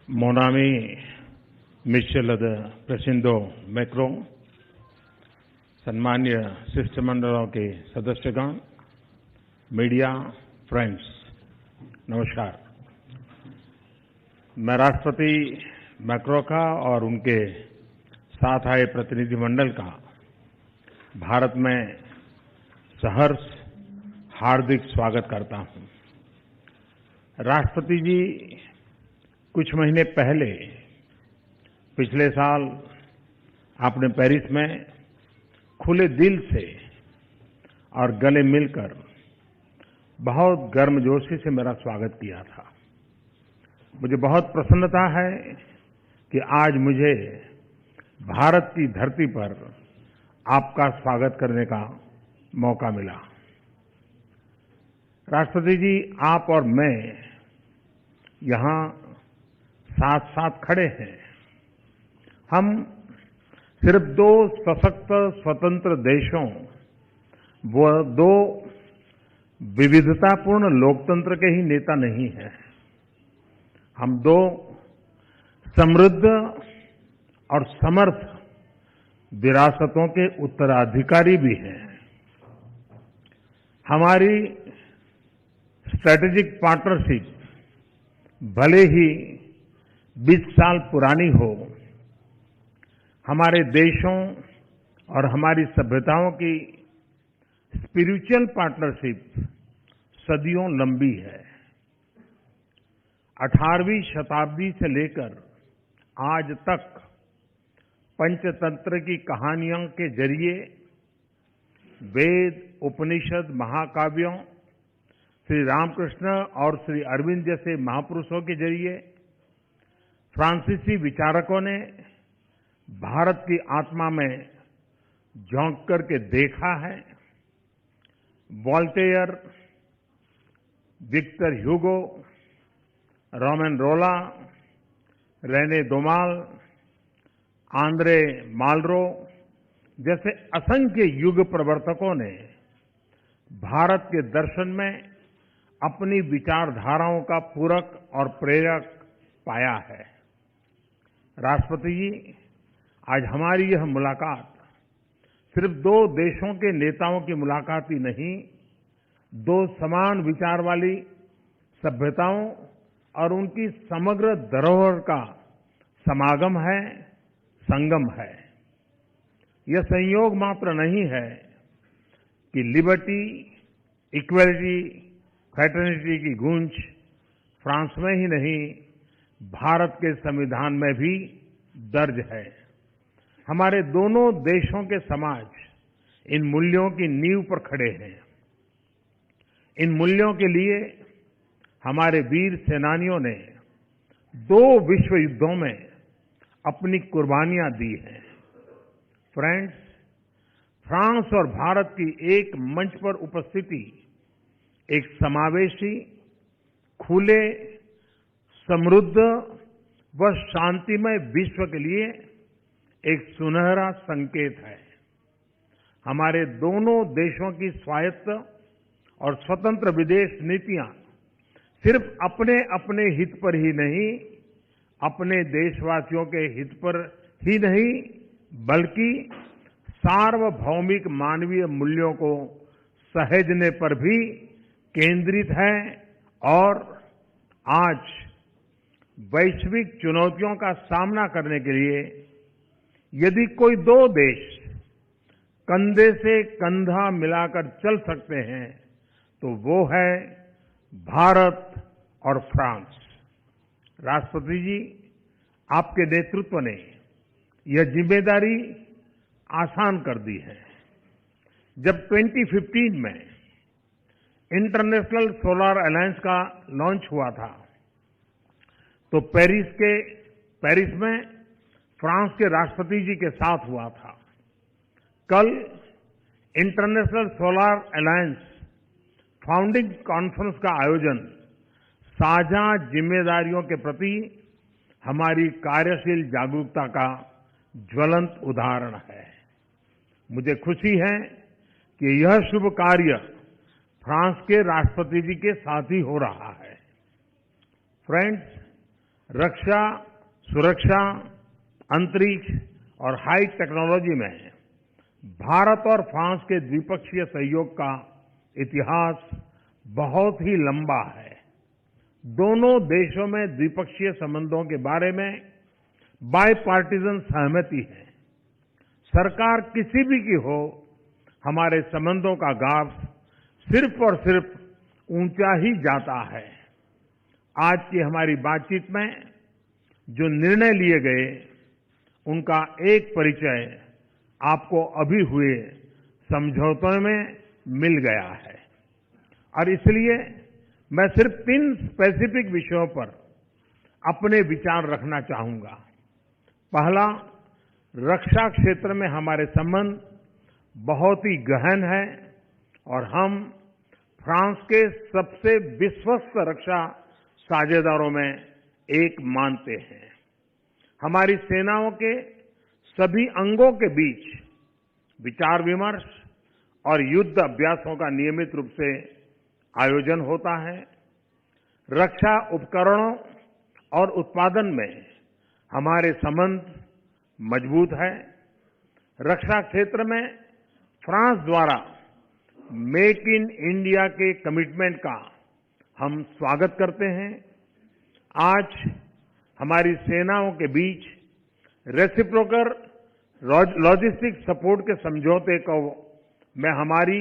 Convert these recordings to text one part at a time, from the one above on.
Mon ami Michel le President Macron, सम्मान्य शिष्टमंडलों के सदस्यगण, media friends, नमस्कार। मैं राष्ट्रपति मैक्रो का और उनके साथ आए प्रतिनिधिमंडल का भारत में सहर्ष हार्दिक स्वागत करता हूं। राष्ट्रपति जी कुछ महीने पहले पिछले साल आपने पेरिस में खुले दिल से और गले मिलकर बहुत गर्मजोशी से मेरा स्वागत किया था। मुझे बहुत प्रसन्नता है कि आज मुझे भारत की धरती पर आपका स्वागत करने का मौका मिला। राष्ट्रपति जी, आप और मैं यहां साथ साथ खड़े हैं। हम सिर्फ दो सशक्त स्वतंत्र देशों व दो विविधतापूर्ण लोकतंत्र के ही नेता नहीं हैं। हम दो समृद्ध और समर्थ विरासतों के उत्तराधिकारी भी हैं। हमारी स्ट्रैटेजिक पार्टनरशिप भले ही 20 साल पुरानी हो, हमारे देशों और हमारी सभ्यताओं की स्पिरिचुअल पार्टनरशिप सदियों लंबी है। 18वीं शताब्दी से लेकर आज तक पंचतंत्र की कहानियों के जरिए वेद, उपनिषद, महाकाव्यों, श्री रामकृष्ण और श्री अरविंद जैसे महापुरुषों के जरिए फ्रांसीसी विचारकों ने भारत की आत्मा में झोंक करके देखा है। वॉल्टेयर, विक्टर ह्यूगो, रोमन रोला, रेने दोमाल, आंद्रे मालरो जैसे असंख्य युग प्रवर्तकों ने भारत के दर्शन में अपनी विचारधाराओं का पूरक और प्रेरक पाया है। राष्ट्रपति जी, आज हमारी यह मुलाकात सिर्फ दो देशों के नेताओं की मुलाकात ही नहीं, दो समान विचार वाली सभ्यताओं और उनकी समग्र धरोहर का समागम है, संगम है। यह संयोग मात्र नहीं है कि लिबर्टी, इक्वलिटी, फ्रेटर्निटी की गूंज फ्रांस में ही नहीं, भारत के संविधान में भी दर्ज है। हमारे दोनों देशों के समाज इन मूल्यों की नींव पर खड़े हैं। इन मूल्यों के लिए हमारे वीर सेनानियों ने 2 विश्व युद्धों में अपनी कुर्बानियां दी हैं। फ्रेंड्स, फ्रांस और भारत की एक मंच पर उपस्थिति एक समावेशी, खुले, समृद्ध व शांतिमय विश्व के लिए एक सुनहरा संकेत है। हमारे दोनों देशों की स्वायत्त और स्वतंत्र विदेश नीतियां सिर्फ अपने अपने हित पर ही नहीं, अपने देशवासियों के हित पर ही नहीं, बल्कि सार्वभौमिक मानवीय मूल्यों को सहेजने पर भी केंद्रित है। और आज वैश्विक चुनौतियों का सामना करने के लिए यदि कोई दो देश कंधे से कंधा मिलाकर चल सकते हैं तो वो है भारत और फ्रांस। राष्ट्रपति जी, आपके नेतृत्व ने यह जिम्मेदारी आसान कर दी है। जब 2015 में इंटरनेशनल सोलर अलायंस का लॉन्च हुआ था तो पेरिस में फ्रांस के राष्ट्रपति जी के साथ हुआ था। कल international solar alliance founding conference का आयोजन साझा जिम्मेदारियों के प्रति हमारी कार्यशील जागरूकता का ज्वलंत उदाहरण है। मुझे खुशी है कि यह शुभ कार्य फ्रांस के राष्ट्रपति जी के साथ ही हो रहा है। फ्रेंड्स, रक्षा, सुरक्षा, अंतरिक्ष और हाई टेक्नोलॉजी में भारत और फ्रांस के द्विपक्षीय सहयोग का इतिहास बहुत ही लंबा है। दोनों देशों में द्विपक्षीय संबंधों के बारे में बायपार्टीजन सहमति है। सरकार किसी भी की हो, हमारे संबंधों का गाव सिर्फ और सिर्फ ऊंचा ही जाता है। आज की हमारी बातचीत में जो निर्णय लिए गए, उनका एक परिचय आपको अभी हुए समझौतों में मिल गया है और इसलिए मैं सिर्फ 3 स्पेसिफिक विषयों पर अपने विचार रखना चाहूंगा। पहला, रक्षा क्षेत्र में हमारे संबंध बहुत ही गहन है और हम फ्रांस के सबसे विश्वस्त रक्षा साझेदारों में एक मानते हैं। हमारी सेनाओं के सभी अंगों के बीच विचार विमर्श और युद्ध अभ्यासों का नियमित रूप से आयोजन होता है। रक्षा उपकरणों और उत्पादन में हमारे संबंध मजबूत है। रक्षा क्षेत्र में फ्रांस द्वारा मेक इन इंडिया के कमिटमेंट का हम स्वागत करते हैं। आज हमारी सेनाओं के बीच रेसिप्रोकल लॉजिस्टिक सपोर्ट के समझौते को मैं हमारी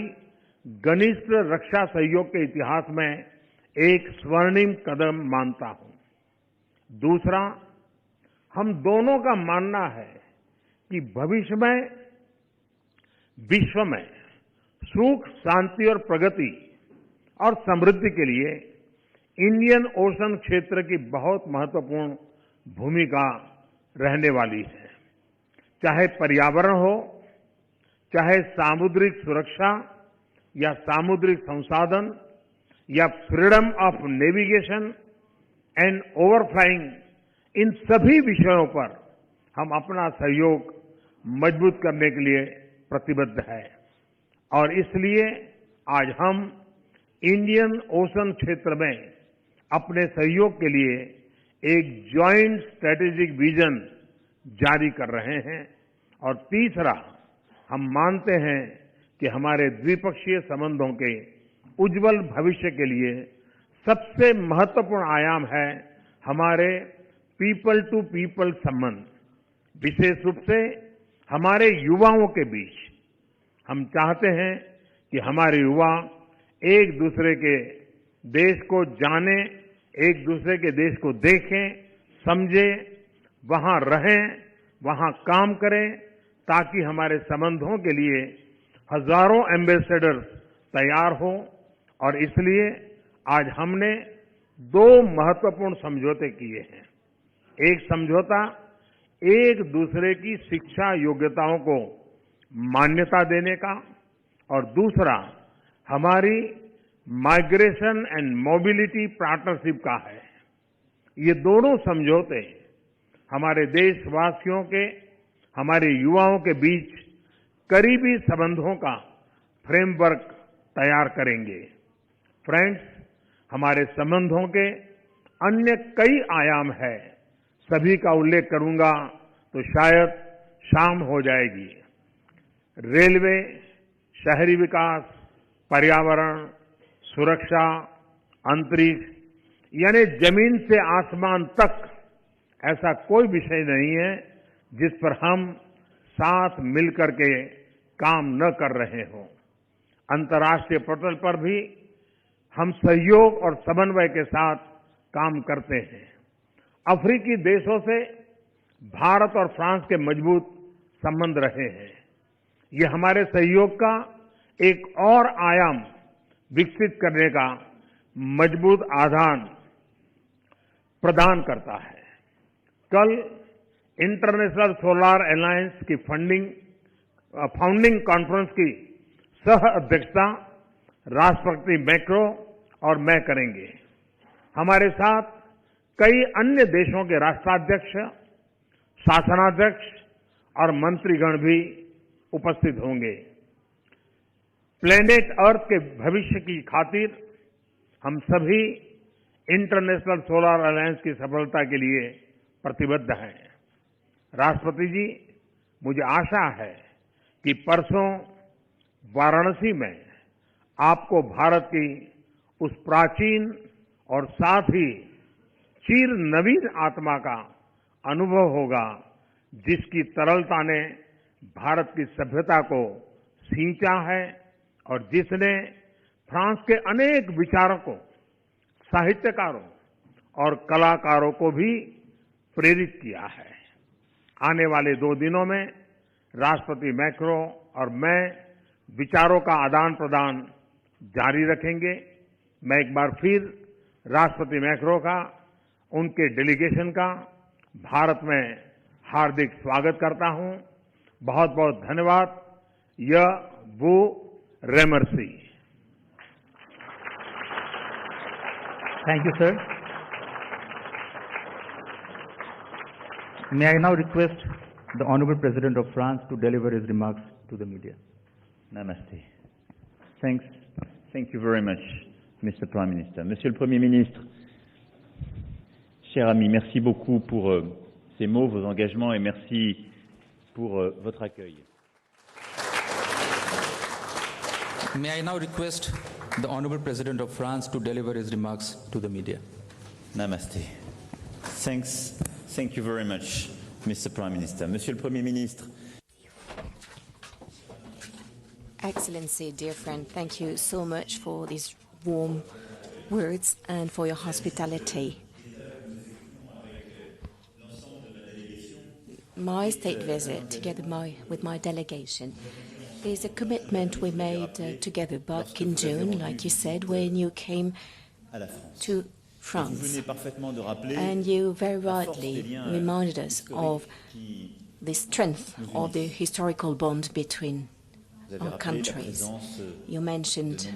घनिष्ठ रक्षा सहयोग के इतिहास में एक स्वर्णिम कदम मानता हूं। दूसरा, हम दोनों का मानना है कि भविष्य में विश्व में सुख, शांति और प्रगति और समृद्धि के लिए इंडियन ओशन क्षेत्र की बहुत महत्वपूर्ण भूमिका रहने वाली है। चाहे पर्यावरण हो, चाहे सामुद्रिक सुरक्षा या सामुद्रिक संसाधन या फ्रीडम ऑफ नेविगेशन एंड ओवरफ्लाइंग, इन सभी विषयों पर हम अपना सहयोग मजबूत करने के लिए प्रतिबद्ध है और इसलिए आज हम इंडियन ओशन क्षेत्र में अपने सहयोग के लिए एक ज्वाइंट स्ट्रेटेजिक विजन जारी कर रहे हैं। और तीसरा, हम मानते हैं कि हमारे द्विपक्षीय संबंधों के उज्जवल भविष्य के लिए सबसे महत्वपूर्ण आयाम है हमारे पीपल टू पीपल संबंध, विशेष रूप से हमारे युवाओं के बीच। हम चाहते हैं कि हमारे युवा एक दूसरे के देश को जाने, एक दूसरे के देश को देखें, समझें, वहां रहें, वहां काम करें, ताकि हमारे संबंधों के लिए हजारों एम्बेसडर्स तैयार हों। और इसलिए आज हमने 2 महत्वपूर्ण समझौते किए हैं। एक समझौता एक दूसरे की शिक्षा योग्यताओं को मान्यता देने का और दूसरा हमारी माइग्रेशन एंड मोबिलिटी पार्टनरशिप का है। ये दोनों समझौते हमारे देशवासियों के, हमारे युवाओं के बीच करीबी संबंधों का फ्रेमवर्क तैयार करेंगे। फ्रेंड्स, हमारे संबंधों के अन्य कई आयाम है, सभी का उल्लेख करूंगा तो शायद शाम हो जाएगी। रेलवे, शहरी विकास, पर्यावरण, सुरक्षा, अंतरिक्ष, यानी जमीन से आसमान तक ऐसा कोई विषय नहीं है जिस पर हम साथ मिलकर के काम न कर रहे हों। अंतर्राष्ट्रीय पटल पर भी हम सहयोग और समन्वय के साथ काम करते हैं। अफ्रीकी देशों से भारत और फ्रांस के मजबूत संबंध रहे हैं। ये हमारे सहयोग का एक और आयाम विकसित करने का मजबूत आधार प्रदान करता है। कल इंटरनेशनल सोलर अलायंस की फाउंडिंग कॉन्फ्रेंस की सह अध्यक्षता राष्ट्रपति मैक्रो और मैं करेंगे। हमारे साथ कई अन्य देशों के राष्ट्राध्यक्ष, शासनाध्यक्ष और मंत्रीगण भी उपस्थित होंगे। प्लेनेट अर्थ के भविष्य की खातिर हम सभी इंटरनेशनल सोलर अलायंस की सफलता के लिए प्रतिबद्ध हैं। राष्ट्रपति जी, मुझे आशा है कि परसों वाराणसी में आपको भारत की उस प्राचीन और साथ ही चिर नवीन आत्मा का अनुभव होगा, जिसकी तरलता ने भारत की सभ्यता को सींचा है और जिसने फ्रांस के अनेक विचारकों, साहित्यकारों और कलाकारों को भी प्रेरित किया है। आने वाले 2 दिनों में राष्ट्रपति मैक्रो और मैं विचारों का आदान प्रदान जारी रखेंगे। मैं एक बार फिर राष्ट्रपति मैक्रो का, उनके डेलीगेशन का भारत में हार्दिक स्वागत करता हूं। बहुत बहुत धन्यवाद। यह वो रेमर्सी। Thank you, sir. May I now request the Honorable President of France to deliver his remarks to the media. Namaste. Thank you very much, Mr. Prime Minister. Monsieur le Premier ministre, chers amis, merci beaucoup pour ces mots, vos engagements, et merci pour votre accueil. May I now request the Honorable President of France to deliver his remarks to the media. Namaste. Thank you very much, Mr. Prime Minister. Monsieur le Premier ministre. Excellency, dear friend, thank you so much for these warm words and for your hospitality. My state visit, together with my delegation, is a commitment we made together back in June, like you said, when you came to France. And you very rightly reminded us of the strength of the historical bond between our countries. You mentioned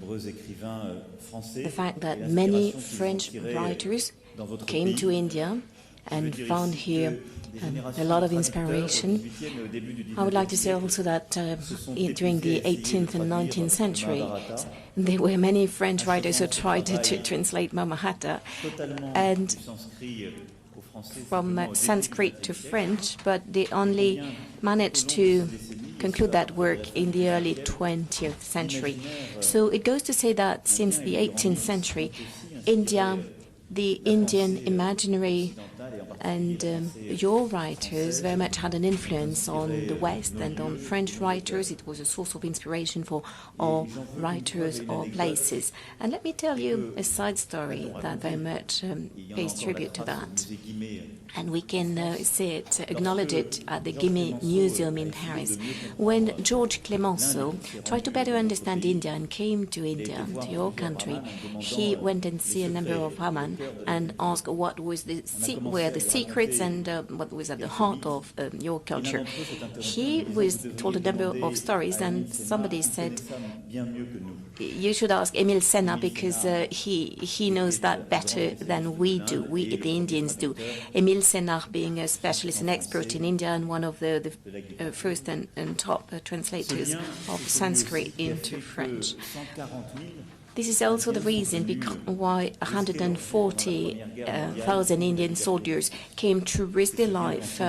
the fact that many French writers came to India and found here a lot of inspiration. I would like to say also that during the 18th and 19th century, there were many French writers who tried to translate Mahabharata and from Sanskrit to French, but they only managed to conclude that work in the early 20th century. So it goes to say that since the 18th century, India, the Indian imaginary, and your writers very much had an influence on the West and on French writers. It was a source of inspiration for all writers or places. And let me tell you a side story that very much pays tribute to that. And we can see it, acknowledge it at the Guimet Museum in Paris. When Georges Clemenceau tried to better understand India and came to India, to your country, he went and see a number of Brahman and asked what was were the secrets and what was at the heart of your culture. He was told a number of stories, and somebody said, you should ask Émile Senna because he knows that better than we do, we the Indians do. Émile Senna being a specialist and expert in India and one of the first and top translators of Sanskrit into French. This is also the reason why 140,000 Indian soldiers came to risk their life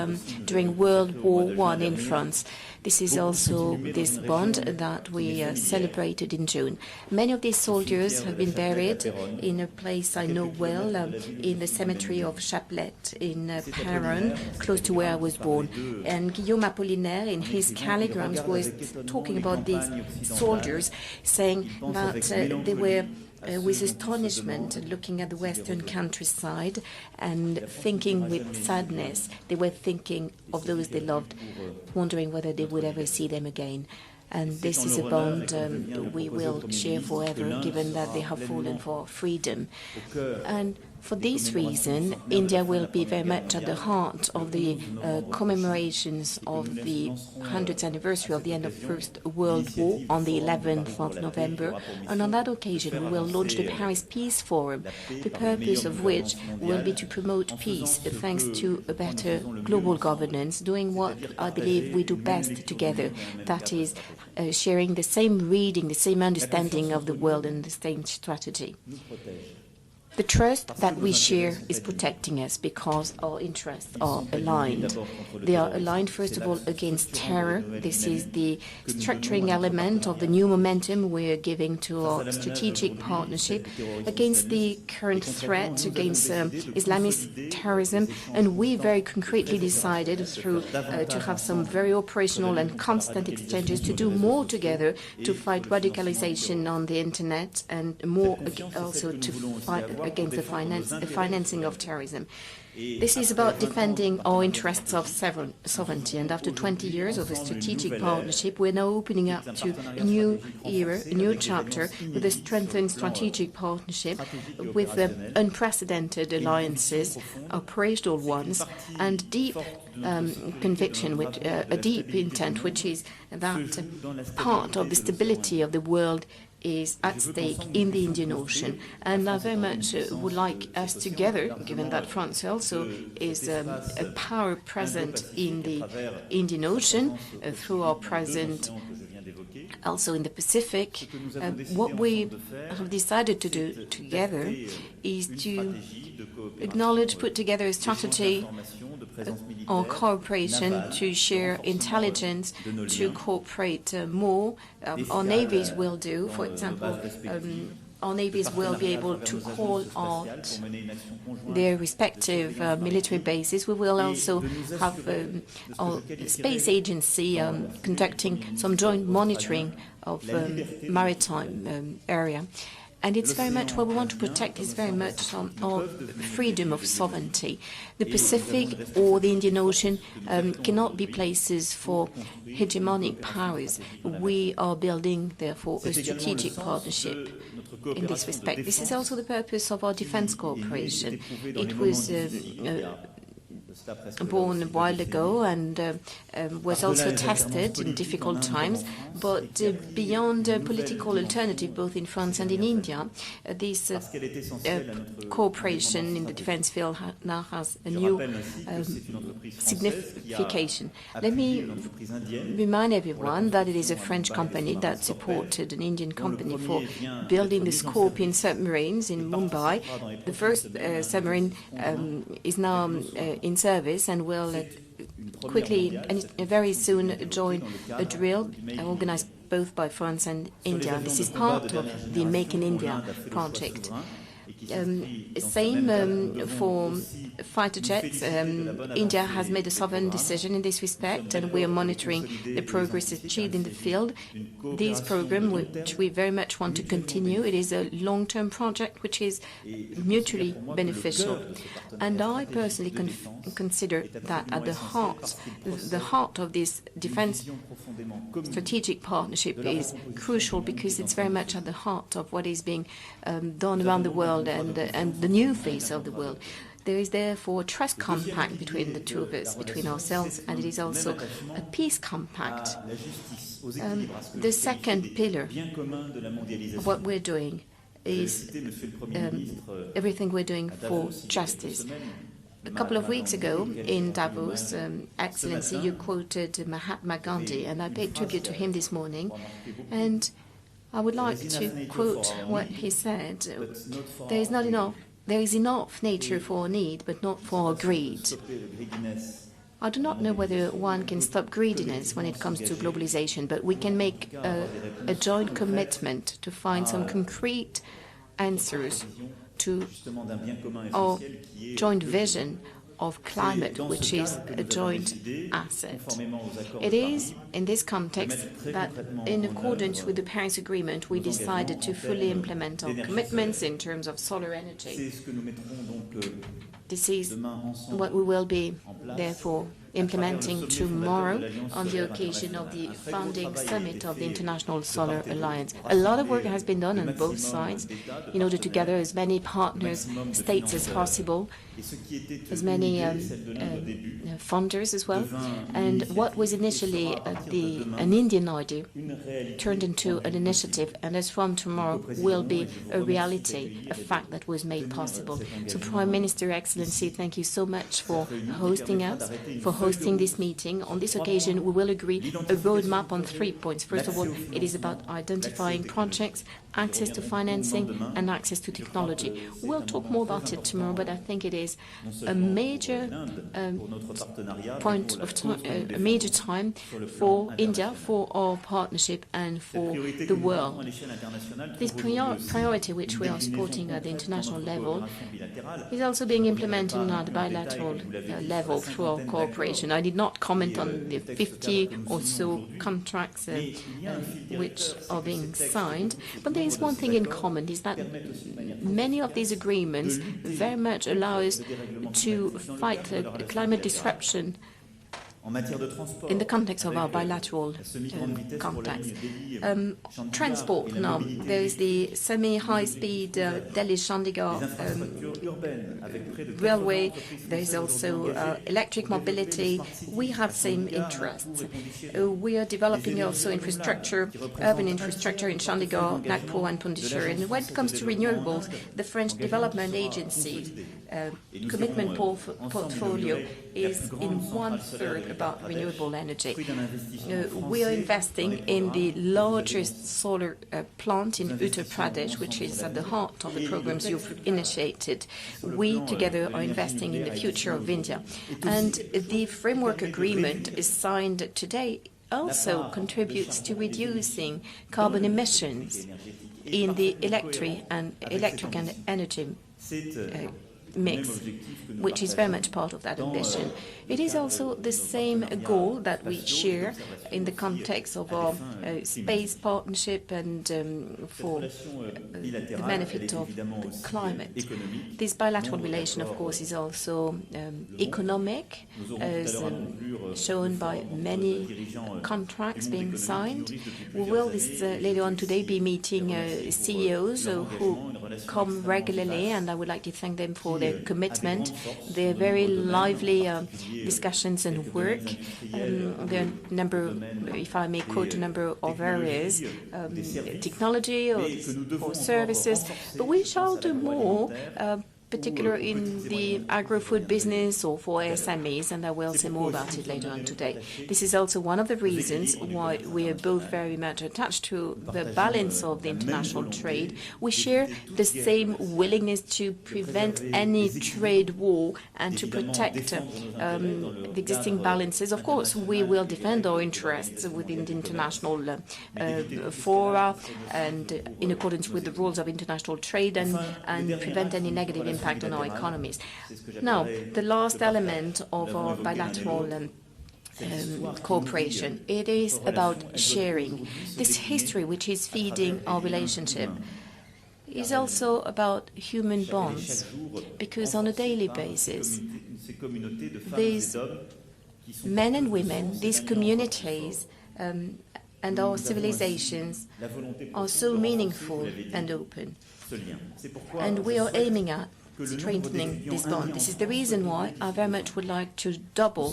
during World War I in France. This is also this bond that we celebrated in June. Many of these soldiers have been buried in a place I know well, in the cemetery of Chaplet in Péronne, close to where I was born. And Guillaume Apollinaire, in his calligrams, was talking about these soldiers, saying that they were with astonishment looking at the western countryside and thinking with sadness. They were thinking of those they loved, wondering whether they would ever see them again. And this is a bond we will share forever, given that they have fallen for freedom. And for this reason, India will be very much at the heart of the commemorations of the 100th anniversary of the end of the First World War on the 11th of November. And on that occasion, we will launch the Paris Peace Forum, the purpose of which will be to promote peace thanks to a better global governance, doing what I believe we do best together, that is, sharing the same reading, the same understanding of the world and the same strategy. The trust that we share is protecting us because our interests are aligned. They are aligned, first of all, against terror. This is the structuring element of the new momentum we're giving to our strategic partnership, against the current threat, against Islamist terrorism, and we very concretely decided to have some very operational and constant exchanges, to do more together to fight radicalization on the internet, and more also to fight against the financing of terrorism. This is about defending our interests of sovereignty, and after 20 years of a strategic partnership, we're now opening up to a new era, a new chapter, with a strengthened strategic partnership, with unprecedented alliances, operational ones, and deep conviction, with a deep intent, which is that part of the stability of the world is at stake in the Indian Ocean. And I very much would like us together, given that France also is a power present in the Indian Ocean through our presence also in the Pacific, what we have decided to do together is to acknowledge, put together a strategy or cooperation to share intelligence, to cooperate more. Our navies will do, for example, our navies will be able to call out their respective military bases. We will also have our space agency conducting some joint monitoring of maritime area. And it's very much what we want to protect is very much our freedom of sovereignty. The Pacific or the Indian Ocean cannot be places for hegemonic powers. We are building, therefore, a strategic partnership in this respect. This is also the purpose of our defense cooperation. It was born a while ago and was also tested in difficult times, but beyond political alternative, both in France and in India, this cooperation in the defense field now has a new signification. Let me remind everyone that it is a French company that supported an Indian company for building the Scorpion submarines in Mumbai. The first submarine is now in service and will quickly and very soon join a drill organized both by France and India. This is part of the Make in India project. Same for fighter jets. India has made a sovereign decision in this respect, and we are monitoring the progress achieved in the field. This program, which we very much want to continue, it is a long-term project which is mutually beneficial. And I personally consider that at the heart of this defense strategic partnership is crucial, because it's very much at the heart of what is being done around the world and the new face of the world. There is therefore a trust compact between the two of us, between ourselves, and it is also a peace compact. The second pillar of what we're doing is everything we're doing for justice. A couple of weeks ago in Davos, Excellency, you quoted Mahatma Gandhi, and I paid tribute to him this morning. And I would like to quote what he said. There is enough nature for our need, but not for our greed. I do not know whether one can stop greediness when it comes to globalization, but we can make a joint commitment to find some concrete answers to our joint vision of climate, which is a joint asset. It is in this context that, in accordance with the Paris Agreement, we decided to fully implement our commitments in terms of solar energy. This is what we will be, therefore, implementing tomorrow on the occasion of the founding summit of the International Solar Alliance. A lot of work has been done on both sides in order to gather as many partners, states as possible, as many funders as well. And what was initially an Indian idea turned into an initiative, and as from tomorrow will be a reality, a fact that was made possible. So, Prime Minister, Excellency, thank you so much for hosting us, for hosting this meeting. On this occasion, we will agree a roadmap on 3 points. First of all, it is about identifying projects access to financing and access to technology. We'll talk more about it tomorrow, but I think it is a major a major time for India, for our partnership and for the world. This priority which we are supporting at the international level is also being implemented at the bilateral level through our cooperation. I did not comment on the 50 or so contracts which are being signed, but there is one thing in common, is that many of these agreements very much allow us to fight climate disruption in the context of our bilateral contacts. Transport now, there is the semi-high-speed Delhi-Chandigarh railway, there is also electric mobility. We have same interests. We are developing also infrastructure, urban infrastructure in Chandigarh, Nagpur and Pondicherry. And when it comes to renewables, the French Development Agency commitment portfolio is in 1/3 about renewable energy. We are investing in the largest solar plant in Uttar Pradesh, which is at the heart of the programs you've initiated. We together are investing in the future of India. And the framework agreement is signed today also contributes to reducing carbon emissions in the electric and energy mix, which is very much part of that ambition. It is also the same goal that we share in the context of our space partnership and for the benefit of the climate. This bilateral relation, of course, is also economic, as shown by many contracts being signed. We will later on today be meeting CEOs who come regularly, and I would like to thank them for their commitment, their very lively discussions and work. There are a number, if I may quote a number of areas, technology or services, but we shall do more, particularly in the agro-food business or for SMEs, and I will say more about it later on today. This is also one of the reasons why we are both very much attached to the balance of the international trade. We share the same willingness to prevent any trade war and to protect the existing balances. Of course, we will defend our interests within the international fora and in accordance with the rules of international trade and prevent any negative impact on our economies. Now, the last element of our bilateral cooperation, it is about sharing. This history which is feeding our relationship is also about human bonds, because on a daily basis, these men and women, these communities, and our civilizations are so meaningful and open. And we are aiming at strengthening this bond. This is the reason why I very much would like to double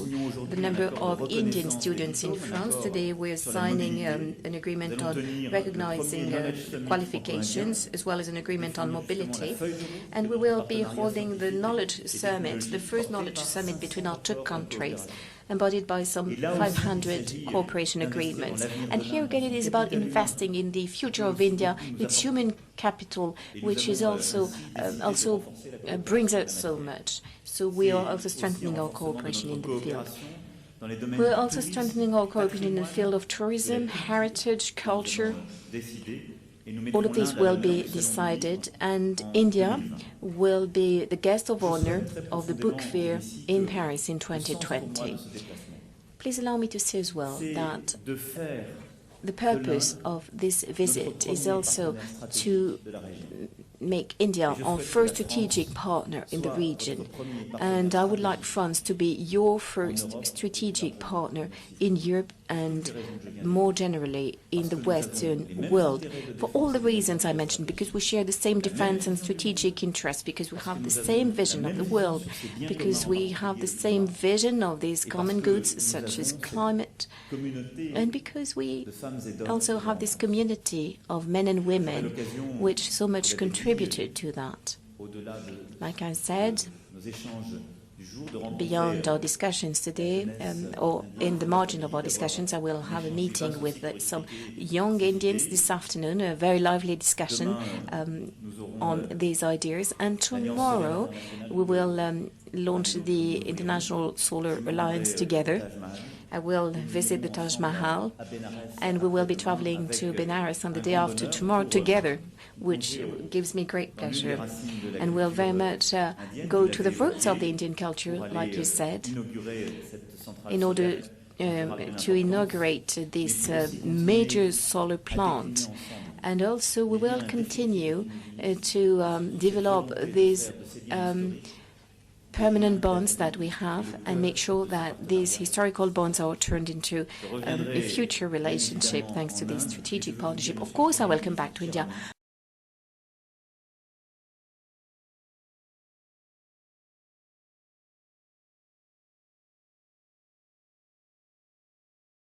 the number of Indian students in France. Today we are signing an agreement on recognizing qualifications as well as an agreement on mobility. And we will be holding the Knowledge Summit, the first Knowledge Summit between our two countries, embodied by some 500 cooperation agreements. And here again, it is about investing in the future of India, its human capital, which is also brings out so much. So we are also strengthening our cooperation in the field. We are also strengthening our cooperation in the field of tourism, heritage, culture. All of these will be decided, and India will be the guest of honor of the book fair in Paris in 2020. Please allow me to say as well that the purpose of this visit is also to make India our first strategic partner in the region. And I would like France to be your first strategic partner in Europe and more generally in the Western world. For all the reasons I mentioned, because we share the same defense and strategic interests, because we have the same vision of the world, because we have the same vision of these common goods such as climate, and because we also have this community of men and women which so much contributed to that. Like I said, beyond our discussions today, or in the margin of our discussions, I will have a meeting with some young Indians this afternoon, a very lively discussion on these ideas. And tomorrow we will launch the International Solar Alliance together. I will visit the Taj Mahal, and we will be traveling to Benares on the day after tomorrow together, which gives me great pleasure. And we'll very much go to the roots of the Indian culture, like you said, in order to inaugurate this major solar plant. And also we will continue to develop these permanent bonds that we have and make sure that these historical bonds are turned into a future relationship thanks to this strategic partnership. Of course, I will come back to India